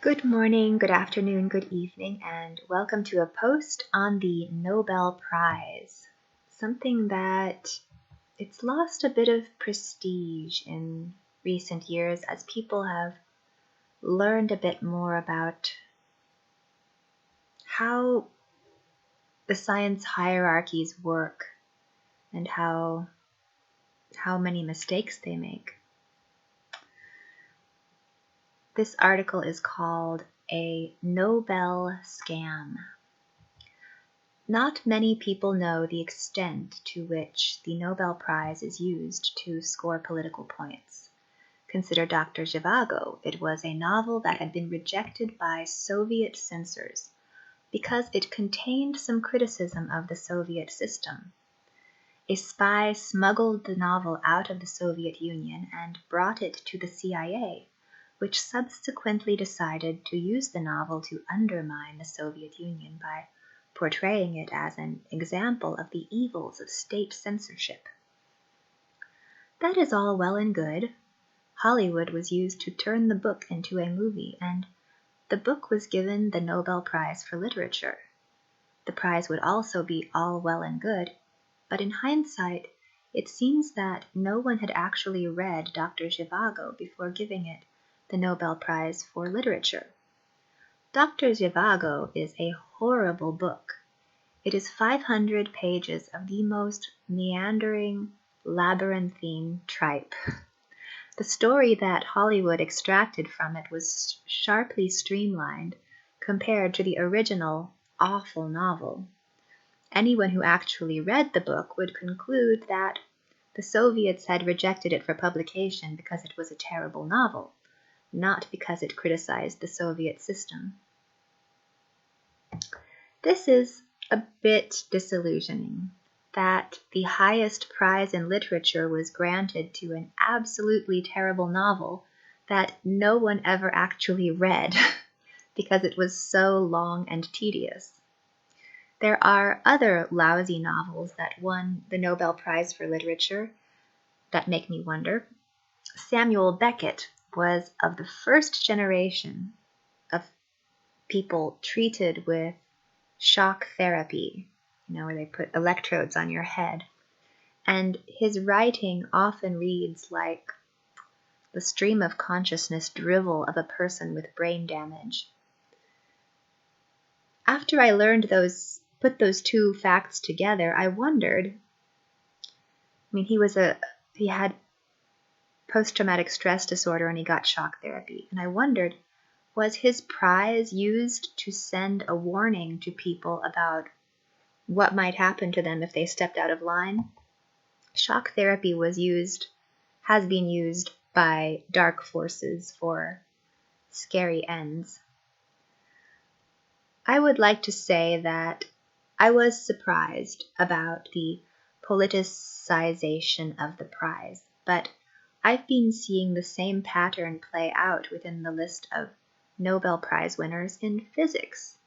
Good morning, good afternoon, good evening, and welcome to a post on the Nobel Prize. Something that it's lost a bit of prestige in recent years as people have learned a bit more about how the science hierarchies work and how many mistakes they make. This article is called A Nobel Scam. Not many people know the extent to which the Nobel Prize is used to score political points. Consider Dr. Zhivago. It was a novel that had been rejected by Soviet censors because it contained some criticism of the Soviet system. A spy smuggled the novel out of the Soviet Union and brought it to the CIA, which subsequently decided to use the novel to undermine the Soviet Union by portraying it as an example of the evils of state censorship. That is all well and good. Hollywood was used to turn the book into a movie, and the book was given the Nobel Prize for Literature. The prize would also be all well and good, but in hindsight, it seems that no one had actually read Dr. Zhivago before giving it the Nobel Prize for Literature. Dr. Zhivago is a horrible book. It is 500 pages of the most meandering, labyrinthine tripe. The story that Hollywood extracted from it was sharply streamlined compared to the original awful novel. Anyone who actually read the book would conclude that the Soviets had rejected it for publication because it was a terrible novel, not because it criticized the Soviet system. This is a bit disillusioning that the highest prize in literature was granted to an absolutely terrible novel that no one ever actually read because it was so long and tedious. There are other lousy novels that won the Nobel Prize for Literature that make me wonder. Samuel Beckett was of the first generation of people treated with shock therapy, where they put electrodes on your head. And his writing often reads like the stream of consciousness drivel of a person with brain damage. After I put those two facts together, I wondered, he had post-traumatic stress disorder and he got shock therapy. And I wondered, was his prize used to send a warning to people about what might happen to them if they stepped out of line? Shock therapy has been used by dark forces for scary ends. I would like to say that I was surprised about the politicization of the prize, but I've been seeing the same pattern play out within the list of Nobel Prize winners in physics,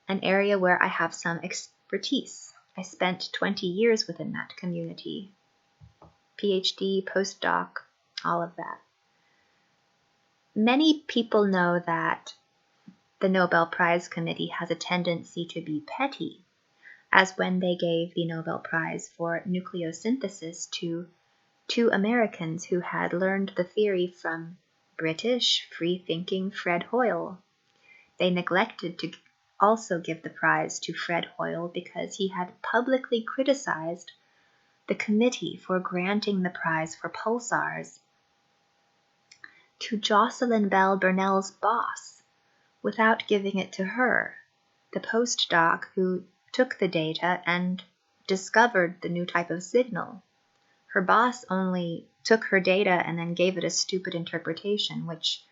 an area where I have some expertise. I spent 20 years within that community. PhD, postdoc, all of that. Many people know that the Nobel Prize Committee has a tendency to be petty, as when they gave the Nobel Prize for nucleosynthesis to two Americans who had learned the theory from British free-thinking Fred Hoyle. They neglected to also give the prize to Fred Hoyle because he had publicly criticized the committee for granting the prize for pulsars to Jocelyn Bell Burnell's boss without giving it to her, the postdoc who took the data and discovered the new type of signal. Her boss only took her data and then gave it a stupid interpretation, which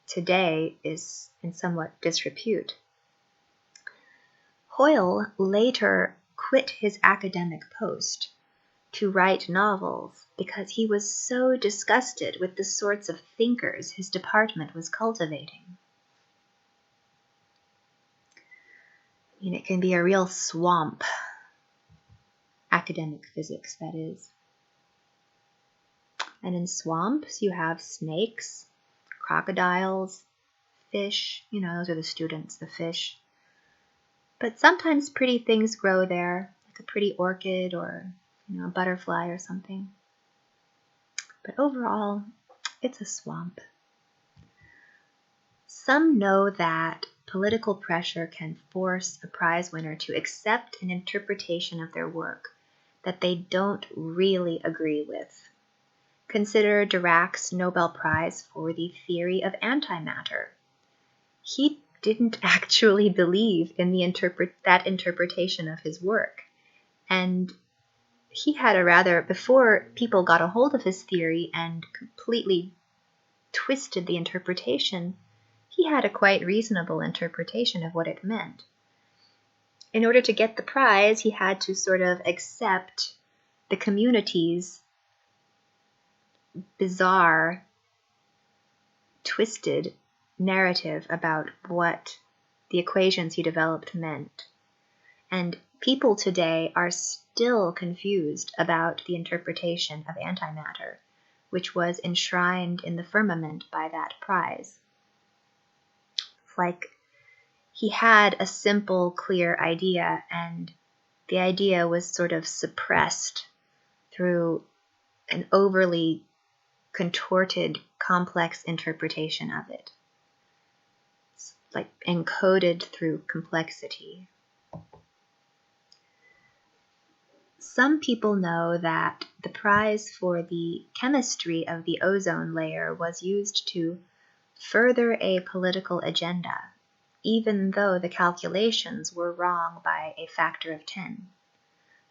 today is in somewhat disrepute. Hoyle later quit his academic post to write novels because he was so disgusted with the sorts of thinkers his department was cultivating. It can be a real swamp, academic physics, that is. And in swamps, you have snakes, crocodiles, fish, those are the students, the fish. But sometimes pretty things grow there, like a pretty orchid or, a butterfly or something. But overall, it's a swamp. Some know that political pressure can force a prize winner to accept an interpretation of their work that they don't really agree with. Consider Dirac's Nobel Prize for the theory of antimatter. He didn't actually believe in that interpretation of his work. And he had before people got a hold of his theory and completely twisted the interpretation, he had a quite reasonable interpretation of what it meant. In order to get the prize, he had to sort of accept the community's bizarre, twisted narrative about what the equations he developed meant. And people today are still confused about the interpretation of antimatter, which was enshrined in the firmament by that prize. It's like he had a simple, clear idea, and the idea was sort of suppressed through an overly contorted, complex interpretation of it. It's like encoded through complexity. Some people know that the prize for the chemistry of the ozone layer was used to further a political agenda, even though the calculations were wrong by a factor of 10.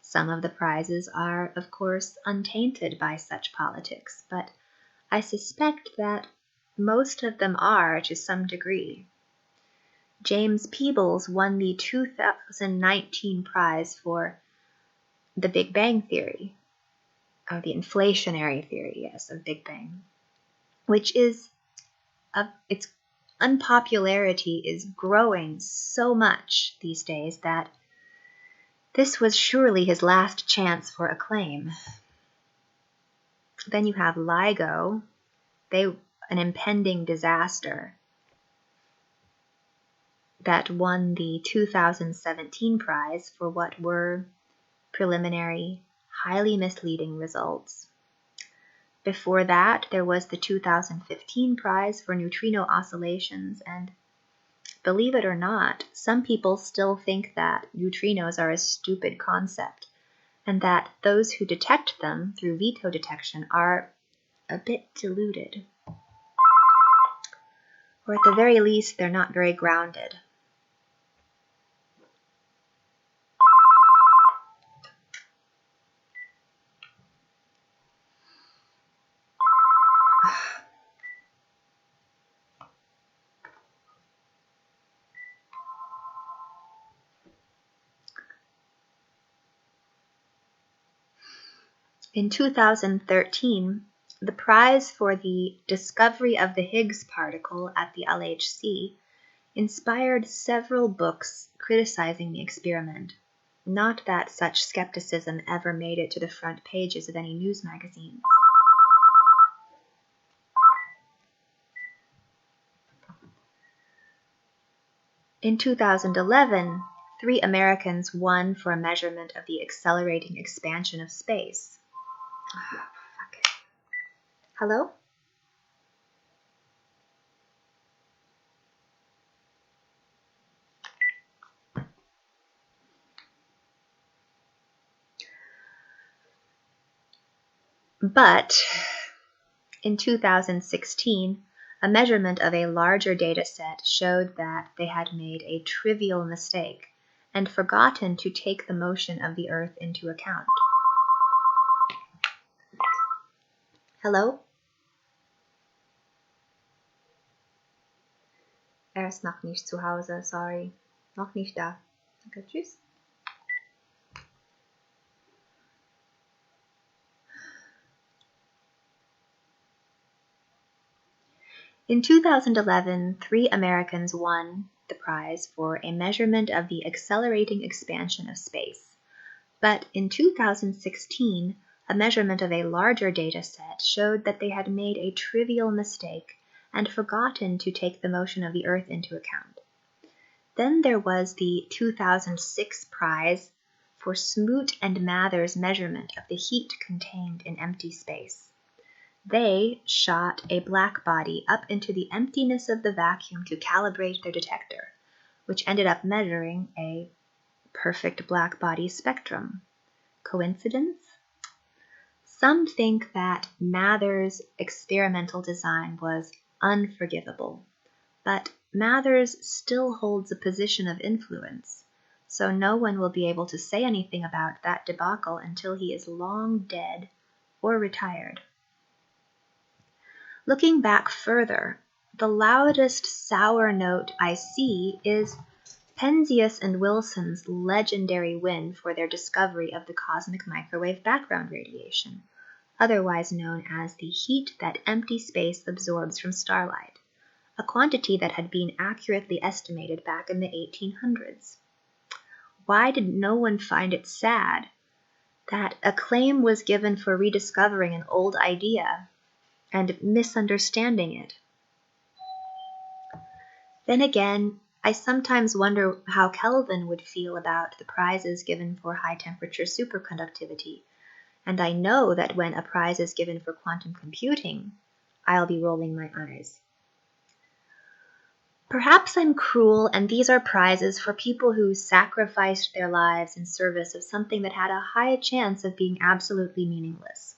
Some of the prizes are, of course, untainted by such politics, but I suspect that most of them are to some degree. James Peebles won the 2019 prize for the Big Bang Theory, or the inflationary theory, of Big Bang, which is, its unpopularity is growing so much these days that this was surely his last chance for acclaim. Then you have LIGO, an impending disaster that won the 2017 prize for what were preliminary, highly misleading results. Before that, there was the 2015 prize for neutrino oscillations, and believe it or not, some people still think that neutrinos are a stupid concept, and that those who detect them through veto detection are a bit deluded. Or at the very least, they're not very grounded. In 2013, the prize for the discovery of the Higgs particle at the LHC inspired several books criticizing the experiment. Not that such skepticism ever made it to the front pages of any news magazines. In 2011, 3 Americans won for a measurement of the accelerating expansion of space. Fuck it. Hello? But in 2016, a measurement of a larger data set showed that they had made a trivial mistake and forgotten to take the motion of the Earth into account. Hello? Ist noch nicht zu Hause, sorry. Noch nicht da. Okay, tschüss. In 2011, 3 Americans won the prize for a measurement of the accelerating expansion of space. But in 2016, a measurement of a larger data set showed that they had made a trivial mistake and forgotten to take the motion of the Earth into account. Then there was the 2006 prize for Smoot and Mather's measurement of the heat contained in empty space. They shot a black body up into the emptiness of the vacuum to calibrate their detector, which ended up measuring a perfect black body spectrum. Coincidence? Some think that Mather's experimental design was unforgivable, but Mathers still holds a position of influence, so no one will be able to say anything about that debacle until he is long dead or retired. Looking back further, the loudest sour note I see is Penzias and Wilson's legendary win for their discovery of the cosmic microwave background radiation, otherwise known as the heat that empty space absorbs from starlight, a quantity that had been accurately estimated back in the 1800s. Why did no one find it sad that a claim was given for rediscovering an old idea and misunderstanding it? Then again, I sometimes wonder how Kelvin would feel about the prizes given for high-temperature superconductivity, and I know that when a prize is given for quantum computing, I'll be rolling my eyes. Perhaps I'm cruel, and these are prizes for people who sacrificed their lives in service of something that had a high chance of being absolutely meaningless,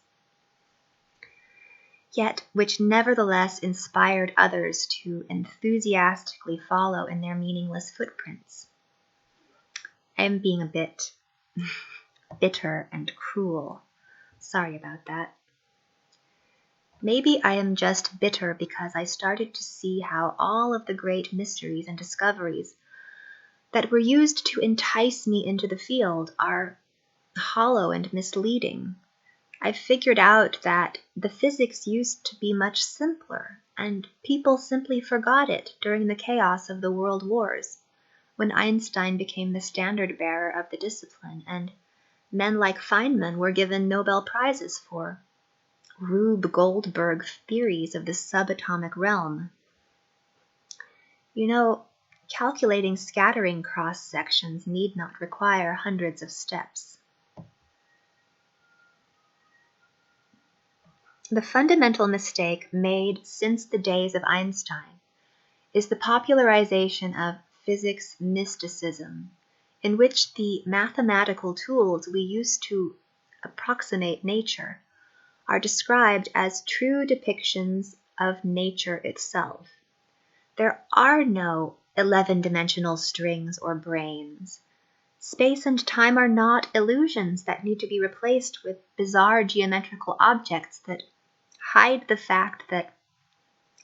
yet which nevertheless inspired others to enthusiastically follow in their meaningless footprints. I am being a bit bitter and cruel. Sorry about that. Maybe I am just bitter because I started to see how all of the great mysteries and discoveries that were used to entice me into the field are hollow and misleading. I figured out that the physics used to be much simpler, and people simply forgot it during the chaos of the world wars, when Einstein became the standard bearer of the discipline, and men like Feynman were given Nobel Prizes for Rube Goldberg theories of the subatomic realm. You know, calculating scattering cross-sections need not require hundreds of steps. The fundamental mistake made since the days of Einstein is the popularization of physics mysticism, in which the mathematical tools we use to approximate nature are described as true depictions of nature itself. There are no 11-dimensional strings or brains. Space and time are not illusions that need to be replaced with bizarre geometrical objects that hide the fact that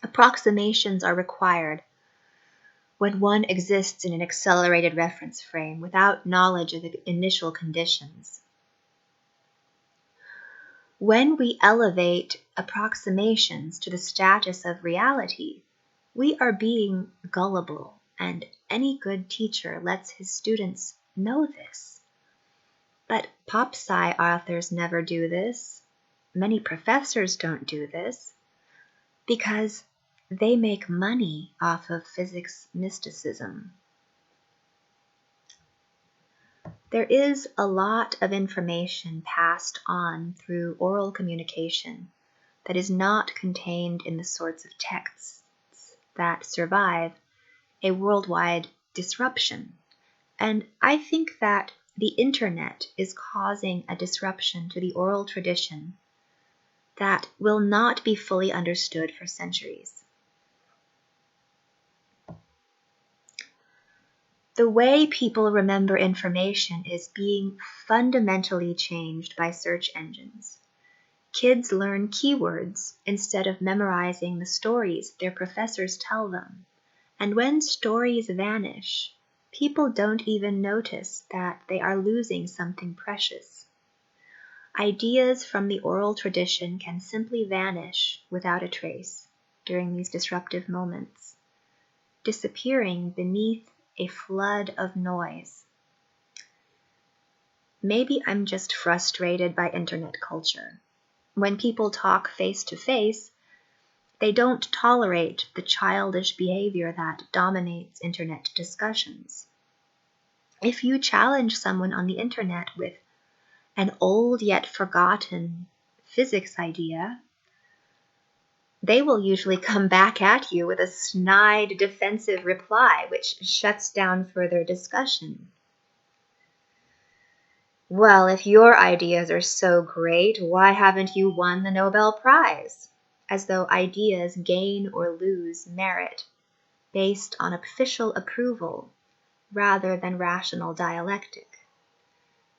approximations are required when one exists in an accelerated reference frame without knowledge of the initial conditions. When we elevate approximations to the status of reality, we are being gullible, and any good teacher lets his students know this. But pop-sci authors never do this. Many professors don't do this because they make money off of physics mysticism. There is a lot of information passed on through oral communication that is not contained in the sorts of texts that survive a worldwide disruption. And I think that the internet is causing a disruption to the oral tradition that will not be fully understood for centuries. The way people remember information is being fundamentally changed by search engines. Kids learn keywords instead of memorizing the stories their professors tell them. And when stories vanish, people don't even notice that they are losing something precious. Ideas from the oral tradition can simply vanish without a trace during these disruptive moments, disappearing beneath a flood of noise. Maybe I'm just frustrated by internet culture. When people talk face to face, They don't tolerate the childish behavior that dominates internet discussions. If you challenge someone on the internet with an old yet forgotten physics idea, they will usually come back at you with a snide, defensive reply, which shuts down further discussion. Well, if your ideas are so great, why haven't you won the Nobel Prize? As though ideas gain or lose merit based on official approval rather than rational dialectic.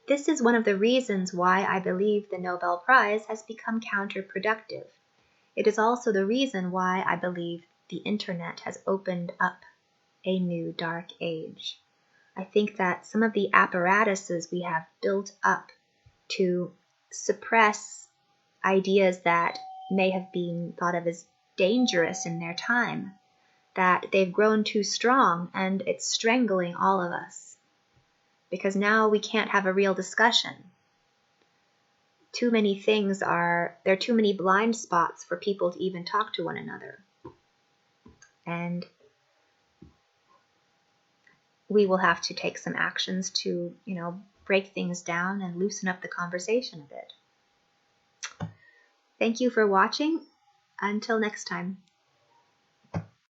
This is one of the reasons why I believe the Nobel Prize has become counterproductive. It is also the reason why I believe the internet has opened up a new dark age. I think that some of the apparatuses we have built up to suppress ideas that may have been thought of as dangerous in their time, that they've grown too strong and it's strangling all of us. Because now we can't have a real discussion. There are too many blind spots for people to even talk to one another. And we will have to take some actions to, break things down and loosen up the conversation a bit. Thank you for watching. Until next time.